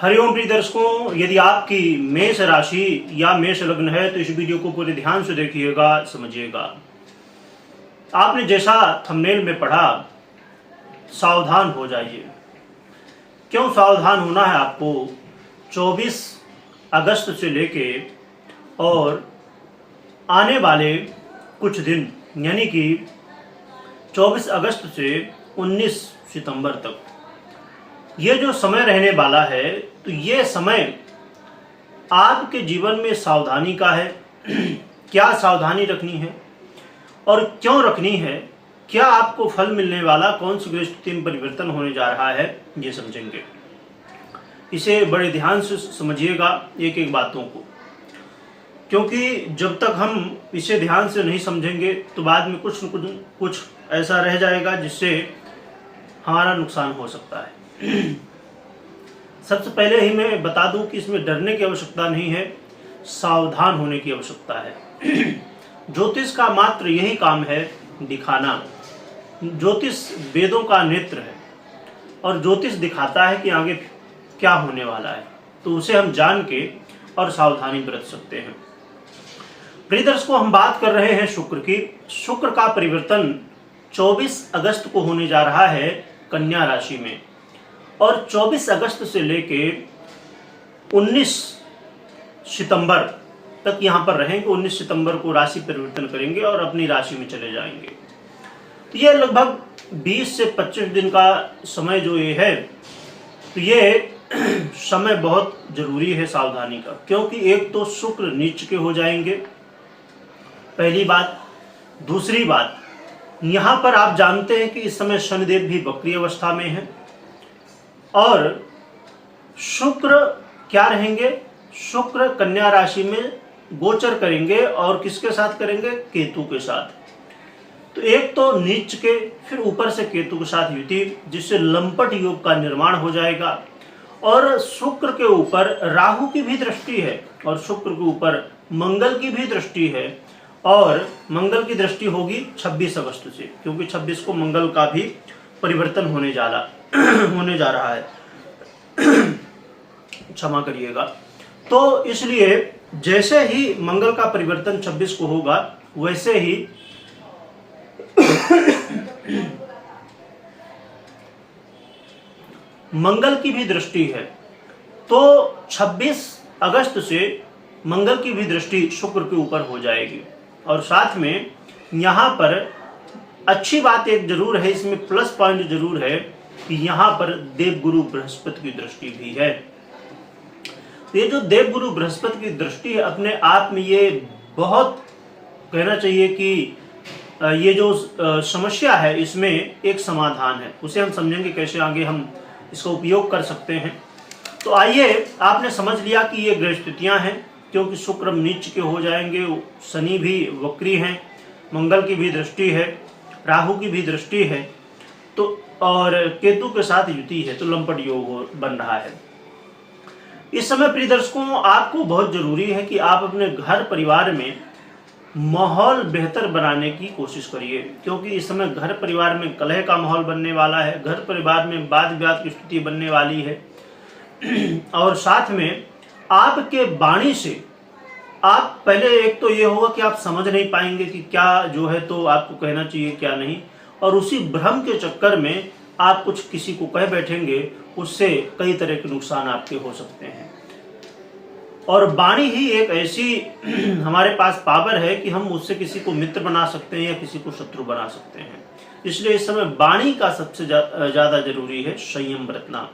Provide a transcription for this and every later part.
हरिओम प्रिय दर्शकों, यदि आपकी मेष राशि या मेष लग्न है तो इस वीडियो को पूरे ध्यान से देखिएगा, समझिएगा। आपने जैसा थंबनेल में पढ़ा, सावधान हो जाइए। क्यों सावधान होना है आपको? 24 अगस्त से लेके और आने वाले कुछ दिन यानी कि 24 अगस्त से 19 सितंबर तक ये जो समय रहने वाला है, तो ये समय आपके जीवन में सावधानी का है। क्या सावधानी रखनी है और क्यों रखनी है, क्या आपको फल मिलने वाला, कौन सी ग्रह स्थिति में परिवर्तन होने जा रहा है, ये समझेंगे। इसे बड़े ध्यान से समझिएगा, एक एक बातों को, क्योंकि जब तक हम इसे ध्यान से नहीं समझेंगे तो बाद में कुछ न कुछ ऐसा रह जाएगा जिससे हमारा नुकसान हो सकता है। सबसे पहले ही मैं बता दूं कि इसमें डरने की आवश्यकता नहीं है, सावधान होने की आवश्यकता है। ज्योतिष का मात्र यही काम है, दिखाना। ज्योतिष वेदों का नेत्र है और ज्योतिष दिखाता है कि आगे क्या होने वाला है, तो उसे हम जान के और सावधानी बरत सकते हैं। प्रिय दर्शकों, हम बात कर रहे हैं शुक्र की। शुक्र का परिवर्तन 24 अगस्त को होने जा रहा है कन्या राशि में, और 24 अगस्त से लेके 19 सितंबर तक यहाँ पर रहेंगे। 19 सितंबर को राशि परिवर्तन करेंगे और अपनी राशि में चले जाएंगे। तो ये लगभग 20 से 25 दिन का समय जो ये है, तो ये समय बहुत जरूरी है सावधानी का, क्योंकि एक तो शुक्र नीच के हो जाएंगे, पहली बात। दूसरी बात, यहाँ पर आप जानते हैं कि इस समय शनिदेव भी वक्री अवस्था में है, और शुक्र क्या रहेंगे? शुक्र कन्या राशि में गोचर करेंगे, और किसके साथ करेंगे? केतु के साथ। तो एक तो नीच के, फिर ऊपर से केतु के साथ युति, जिससे लंपट योग का निर्माण हो जाएगा। और शुक्र के ऊपर राहु की भी दृष्टि है, और शुक्र के ऊपर मंगल की भी दृष्टि है, और मंगल की दृष्टि होगी 26 अगस्त से, क्योंकि 26 को मंगल का भी परिवर्तन होने जा रहा है। क्षमा करिएगा। तो इसलिए जैसे ही मंगल का परिवर्तन 26 को होगा, वैसे ही मंगल की भी दृष्टि है। तो 26 अगस्त से मंगल की भी दृष्टि शुक्र के ऊपर हो जाएगी। और साथ में यहाँ पर अच्छी बात एक जरूर है, इसमें प्लस पॉइंट जरूर है कि यहाँ पर देवगुरु बृहस्पति की दृष्टि भी है। ये जो देवगुरु बृहस्पति की दृष्टि है, अपने आप में ये बहुत कहना चाहिए कि ये जो समस्या है, इसमें एक समाधान है। उसे हम समझेंगे कैसे आगे हम इसका उपयोग कर सकते हैं। तो आइए, आपने समझ लिया कि ये ग्रह स्थितियां हैं, क्योंकि शुक्र नीच के हो जाएंगे, शनि भी वक्री हैं, मंगल की भी दृष्टि है, राहु की भी दृष्टि है, तो और केतु के साथ युति है, तो लंपट योग बन रहा है। इस समय प्रिय दर्शकों, आपको बहुत जरूरी है कि आप अपने घर परिवार में माहौल बेहतर बनाने की कोशिश करिए, क्योंकि इस समय घर परिवार में कलह का माहौल बनने वाला है, घर परिवार में वाद विवाद की स्थिति बनने वाली है। और साथ में आपके वाणी से आप पहले, एक तो ये होगा कि आप समझ नहीं पाएंगे कि क्या जो है तो आपको कहना चाहिए क्या नहीं, और उसी भ्रम के चक्कर में आप कुछ किसी को कह बैठेंगे, उससे कई तरह के नुकसान आपके हो सकते हैं। और वाणी ही एक ऐसी हमारे पास पावर है कि हम उससे किसी को मित्र बना सकते हैं या किसी को शत्रु बना सकते हैं। इसलिए इस समय वाणी का सबसे ज्यादा जरूरी है संयम बरतना।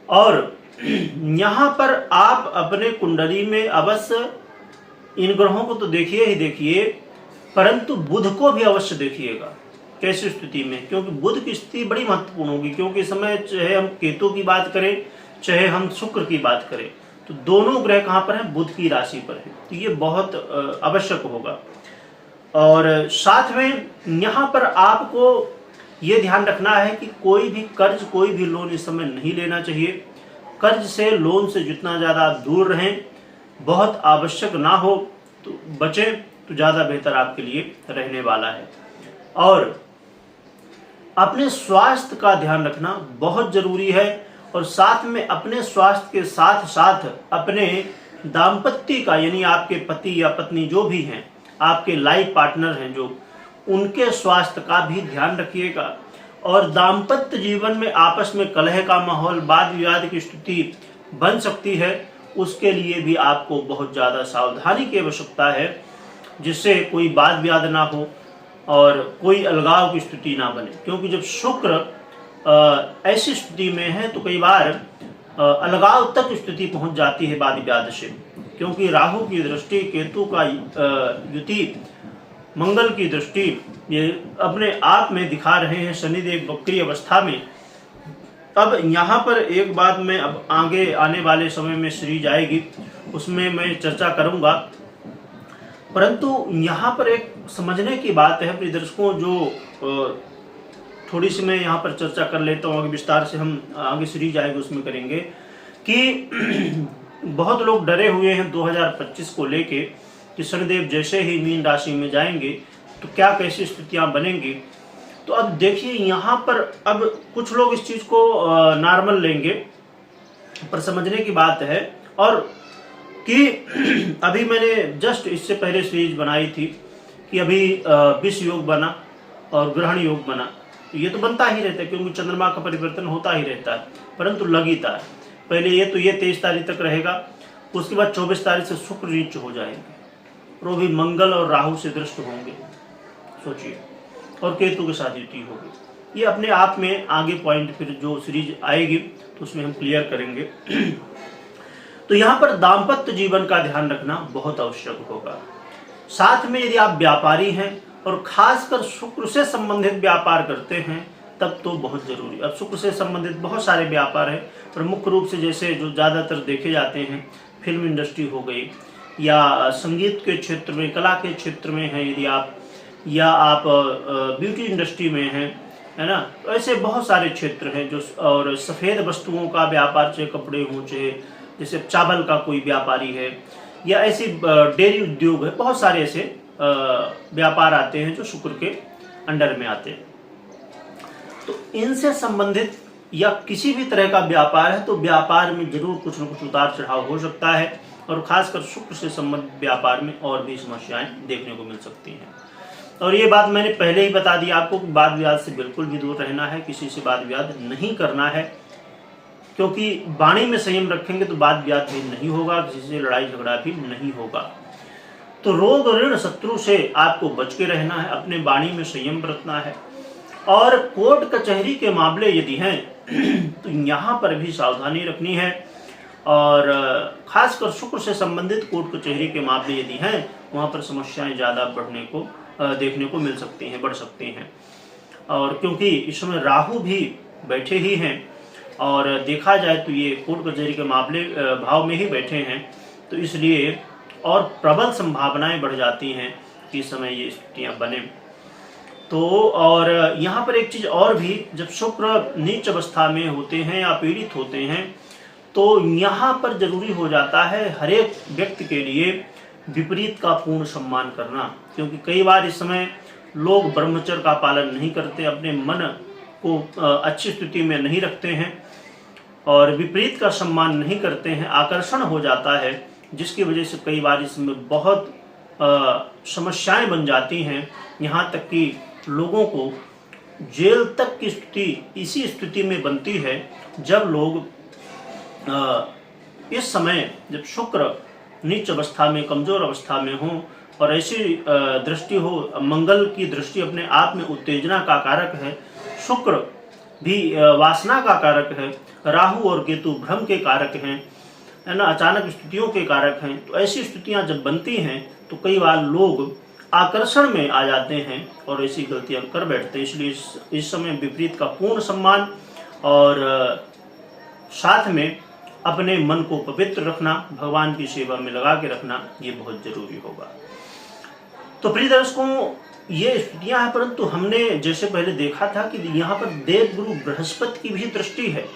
और यहाँ पर आप अपने कुंडली में अवश्य इन ग्रहों को तो देखिए ही देखिए, परंतु बुध को भी अवश्य देखिएगा कैसी स्थिति में, क्योंकि बुध की स्थिति बड़ी महत्वपूर्ण होगी। क्योंकि इस समय चाहे हम केतु की बात करें, चाहे हम शुक्र की बात करें, तो दोनों ग्रह कहाँ पर हैं? बुध की राशि पर है। तो ये बहुत आवश्यक होगा। और साथ में यहाँ पर आपको ये ध्यान रखना है कि कोई भी कर्ज, कोई भी लोन इस समय नहीं लेना चाहिए। कर्ज से, लोन से जितना ज़्यादा आप दूर रहें, बहुत आवश्यक ना हो तो बचें, तो ज़्यादा बेहतर आपके लिए रहने वाला है। और अपने स्वास्थ्य का ध्यान रखना बहुत जरूरी है। और साथ में अपने स्वास्थ्य के साथ साथ अपने दाम्पत्य का, यानी आपके पति या पत्नी जो भी हैं, आपके लाइफ पार्टनर हैं जो, उनके स्वास्थ्य का भी ध्यान रखिएगा। और दाम्पत्य जीवन में आपस में कलह का माहौल, वाद विवाद की स्थिति बन सकती है, उसके लिए भी आपको बहुत ज़्यादा सावधानी की आवश्यकता है, जिससे कोई वाद विवाद ना हो और कोई अलगाव की स्थिति ना बने। क्योंकि जब शुक्र ऐसी स्थिति में है तो कई बार अलगाव तक स्थिति पहुंच जाती है वाद विवाद से। क्योंकि राहु की दृष्टि, केतु का युति, मंगल की दृष्टि ये अपने आप में दिखा रहे हैं शनिदेव वक्री अवस्था में। अब यहाँ पर एक बात मैं अब आगे आने वाले समय में सीरीज आएगी उसमें मैं चर्चा करूंगा, परंतु यहाँ पर एक समझने की बात है प्रिय दर्शकों, जो थोड़ी सी मैं यहाँ पर चर्चा कर लेता हूँ, आगे विस्तार से हम आगे सीरीज आएगी उसमें करेंगे कि बहुत लोग डरे हुए हैं 2025 को लेके कि शनिदेव जैसे ही मीन राशि में जाएंगे तो क्या कैसी स्थितियां बनेंगी। तो अब देखिए यहाँ पर अब कुछ लोग इस चीज को नॉर्मल लेंगे, पर समझने की बात है। और कि अभी मैंने जस्ट इससे पहले सीरीज बनाई थी कि अभी विष योग बना और ग्रहण योग बना, ये तो बनता ही रहता है क्योंकि चंद्रमा का परिवर्तन होता ही रहता है, परंतु लगातार पहले ये 23 तारीख तक रहेगा, उसके बाद 24 तारीख से शुक्र नीच हो जाएंगे और वो भी मंगल और राहु से दृष्ट होंगे, सोचिए, और केतु के साथ युति होगी। ये अपने आप में आगे पॉइंट फिर जो सीरीज आएगी तो उसमें हम क्लियर करेंगे। तो यहाँ पर दाम्पत्य जीवन का ध्यान रखना बहुत आवश्यक होगा। साथ में यदि आप व्यापारी हैं और खासकर शुक्र से संबंधित व्यापार करते हैं तब तो बहुत जरूरी। अब शुक्र से संबंधित बहुत सारे व्यापार हैं, प्रमुख रूप से जैसे जो ज़्यादातर देखे जाते हैं, फिल्म इंडस्ट्री हो गई, या संगीत के क्षेत्र में, कला के क्षेत्र में हैं यदि आप, या आप ब्यूटी इंडस्ट्री में हैं, है ना, तो ऐसे बहुत सारे क्षेत्र हैं जो, और सफ़ेद वस्तुओं का व्यापार, चाहे कपड़े हों, चाहे जैसे चावल का कोई व्यापारी है, या ऐसी डेयरी उद्योग है, बहुत सारे ऐसे व्यापार आते हैं जो शुक्र के अंडर में आते हैं। तो इनसे संबंधित या किसी भी तरह का व्यापार है तो व्यापार में जरूर कुछ न कुछ उतार चढ़ाव हो सकता है, और खासकर शुक्र से संबंधित व्यापार में और भी समस्याएं देखने को मिल सकती हैं। और ये बात मैंने पहले ही बता दी आपको कि वाद विवाद से बिल्कुल भी दूर रहना है, किसी से वाद विवाद नहीं करना है, क्योंकि वाणी में संयम रखेंगे तो वाद विवाद भी नहीं होगा, किसी से लड़ाई झगड़ा भी नहीं होगा। तो रोग ऋण शत्रु से आपको बच के रहना है, अपने वाणी में संयम बरतना है। और कोर्ट कचहरी के मामले यदि हैं तो यहाँ पर भी सावधानी रखनी है, और खासकर शुक्र से संबंधित कोर्ट कचहरी के मामले यदि हैं वहाँ पर समस्याएं ज़्यादा बढ़ने को देखने को मिल सकती हैं, बढ़ सकती हैं। और क्योंकि इस समय राहु भी बैठे ही हैं और देखा जाए तो ये कोर्ट कचहरी के मामले भाव में ही बैठे हैं, तो इसलिए और प्रबल संभावनाएं बढ़ जाती हैं कि इस समय ये स्थितियाँ बने। तो और यहाँ पर एक चीज़ और भी, जब शुक्र नीच अवस्था में होते हैं या पीड़ित होते हैं तो यहाँ पर जरूरी हो जाता है हर एक व्यक्ति के लिए विपरीत का पूर्ण सम्मान करना, क्योंकि कई बार इस समय लोग ब्रह्मचर्य का पालन नहीं करते, अपने मन को अच्छी स्थिति में नहीं रखते हैं और विपरीत का सम्मान नहीं करते हैं, आकर्षण हो जाता है, जिसकी वजह से कई बार इसमें बहुत समस्याएं बन जाती हैं। यहाँ तक कि लोगों को जेल तक की स्थिति इसी स्थिति में बनती है जब लोग इस समय जब शुक्र नीच अवस्था में, कमजोर अवस्था में हो और ऐसी दृष्टि हो। मंगल की दृष्टि अपने आप में उत्तेजना का कारक है, शुक्र भी वासना का कारक है, राहु और केतु भ्रम के कारक हैं, है ना, अचानक स्थितियों के कारक हैं। तो ऐसी स्थितियां जब बनती हैं तो कई बार लोग आकर्षण में आ जाते हैं और ऐसी गलतियां कर बैठते हैं। इसलिए इस समय विपरीत का पूर्ण सम्मान और साथ में अपने मन को पवित्र रखना, भगवान की सेवा में लगा के रखना, ये बहुत जरूरी होगा। तो प्रिय दर्शकों, ये स्थितियां हैं, परंतु हमने जैसे पहले देखा था कि यहाँ पर देवगुरु बृहस्पति की भी दृष्टि है,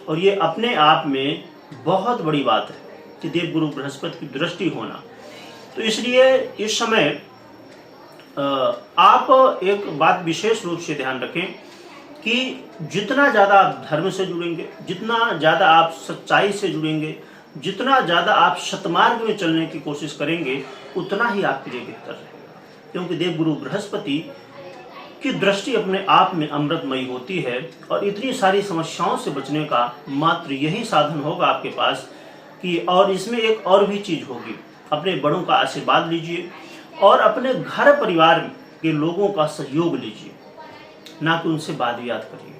और ये अपने आप में बहुत बड़ी बात है कि देवगुरु बृहस्पति की दृष्टि होना। तो इसलिए इस समय आप एक बात विशेष रूप से ध्यान रखें कि जितना ज़्यादा आप धर्म से जुड़ेंगे, जितना ज़्यादा आप सच्चाई से जुड़ेंगे, जितना ज़्यादा आप सतमार्ग में चलने की कोशिश करेंगे, उतना ही आपके लिए बेहतर रहेगा। क्योंकि देवगुरु बृहस्पति की दृष्टि अपने आप में अमृतमयी होती है और इतनी सारी समस्याओं से बचने का मात्र यही साधन होगा आपके पास कि, और इसमें एक और भी चीज़ होगी, अपने बड़ों का आशीर्वाद लीजिए और अपने घर परिवार के लोगों का सहयोग लीजिए, ना कि उनसे वाद-विवाद करिए,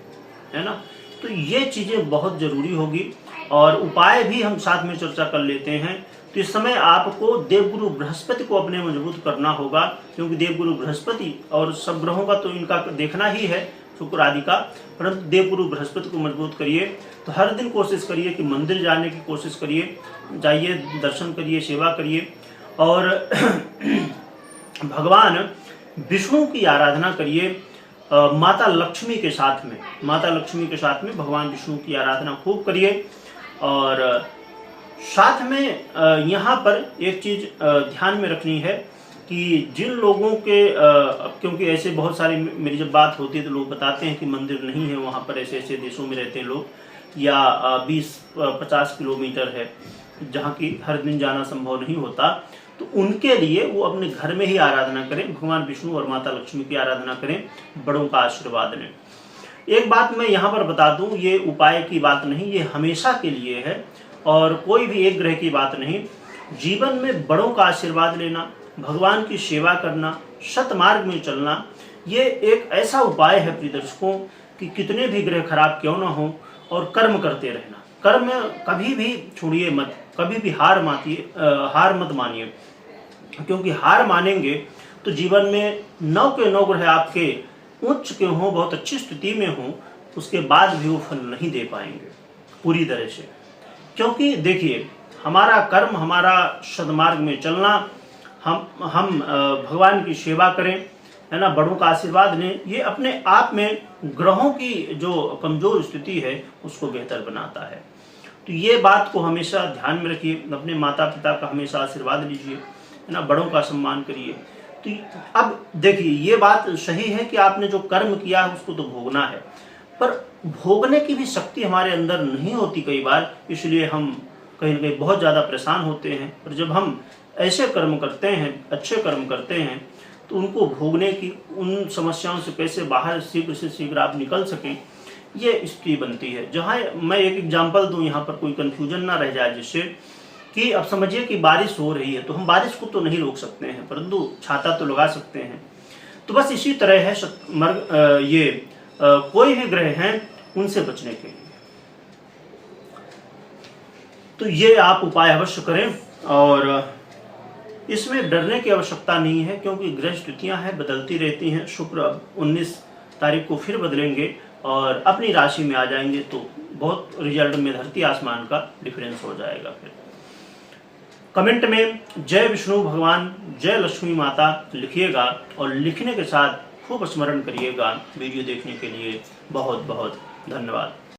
है ना। तो ये चीज़ें बहुत ज़रूरी होगी और उपाय भी हम साथ में चर्चा कर लेते हैं। तो इस समय आपको देवगुरु बृहस्पति को अपने मजबूत करना होगा, क्योंकि देवगुरु बृहस्पति और सब ग्रहों का तो इनका देखना ही है, शुक्र आदि का, परंतु देवगुरु बृहस्पति को मजबूत करिए। तो हर दिन कोशिश करिए कि मंदिर जाने की कोशिश करिए, जाइए, दर्शन करिए, सेवा करिए और भगवान विष्णु की आराधना करिए माता लक्ष्मी के साथ में भगवान विष्णु की आराधना खूब करिए। और साथ में यहाँ पर एक चीज़ ध्यान में रखनी है कि जिन लोगों के क्योंकि ऐसे बहुत सारे, मेरी जब बात होती है तो लोग बताते हैं कि मंदिर नहीं है वहाँ पर, ऐसे ऐसे देशों में रहते हैं लोग, या 20-50 किलोमीटर है जहाँ की हर दिन जाना संभव नहीं होता, तो उनके लिए वो अपने घर में ही आराधना करें, भगवान विष्णु और माता लक्ष्मी की आराधना करें, बड़ों का आशीर्वाद लें। एक बात मैं यहाँ पर बता दूं, ये उपाय की बात नहीं, ये हमेशा के लिए है और कोई भी एक ग्रह की बात नहीं। जीवन में बड़ों का आशीर्वाद लेना, भगवान की सेवा करना, सतमार्ग में चलना, ये एक ऐसा उपाय है प्रिय दर्शकों कि कितने भी ग्रह खराब क्यों ना हो, और कर्म करते रहना। कर्म कभी भी छोड़िए मत, कभी भी हार मत मानिए, क्योंकि हार मानेंगे तो जीवन में 9 के 9 ग्रह आपके उच्च के हों, बहुत अच्छी स्थिति में हों, उसके बाद भी वो फल नहीं दे पाएंगे पूरी तरह से। क्योंकि देखिए, हमारा कर्म, हमारा सद्मार्ग में चलना, हम भगवान की सेवा करें, है ना, बड़ों का आशीर्वाद लें, ये अपने आप में ग्रहों की जो कमजोर स्थिति है उसको बेहतर बनाता है। तो ये बात को हमेशा ध्यान में रखिए, अपने माता पिता का हमेशा आशीर्वाद लीजिए, है ना, बड़ों का सम्मान करिए। तो अब देखिए, ये बात सही है कि आपने जो कर्म किया है उसको तो भोगना है, पर भोगने की भी शक्ति हमारे अंदर नहीं होती कई बार, इसलिए हम कहीं ना कहीं बहुत ज़्यादा परेशान होते हैं। पर जब हम ऐसे कर्म करते हैं, अच्छे कर्म करते हैं, तो उनको भोगने की, उन समस्याओं से कैसे बाहर शीघ्र से शीघ्र आप निकल सकें, ये स्थिति बनती है। जहाँ मैं एक एग्जाम्पल दूँ यहाँ पर, कोई कन्फ्यूजन ना रह जाए, जिससे कि अब समझिए कि बारिश हो रही है, तो हम बारिश को तो नहीं रोक सकते हैं, परंतु छाता तो लगा सकते हैं। तो बस इसी तरह है कोई भी ग्रह हैं उनसे बचने के लिए। तो ये आप उपाय अवश्य करें और इसमें डरने की आवश्यकता नहीं है, क्योंकि ग्रह स्थितियां हैं, बदलती रहती हैं। शुक्र अब 19 तारीख को फिर बदलेंगे और अपनी राशि में आ जाएंगे, तो बहुत रिजल्ट में धरती आसमान का डिफरेंस हो जाएगा। फिर कमेंट में जय विष्णु भगवान, जय लक्ष्मी माता लिखिएगा और लिखने के साथ खूब स्मरण करिएगा। वीडियो देखने के लिए बहुत बहुत धन्यवाद।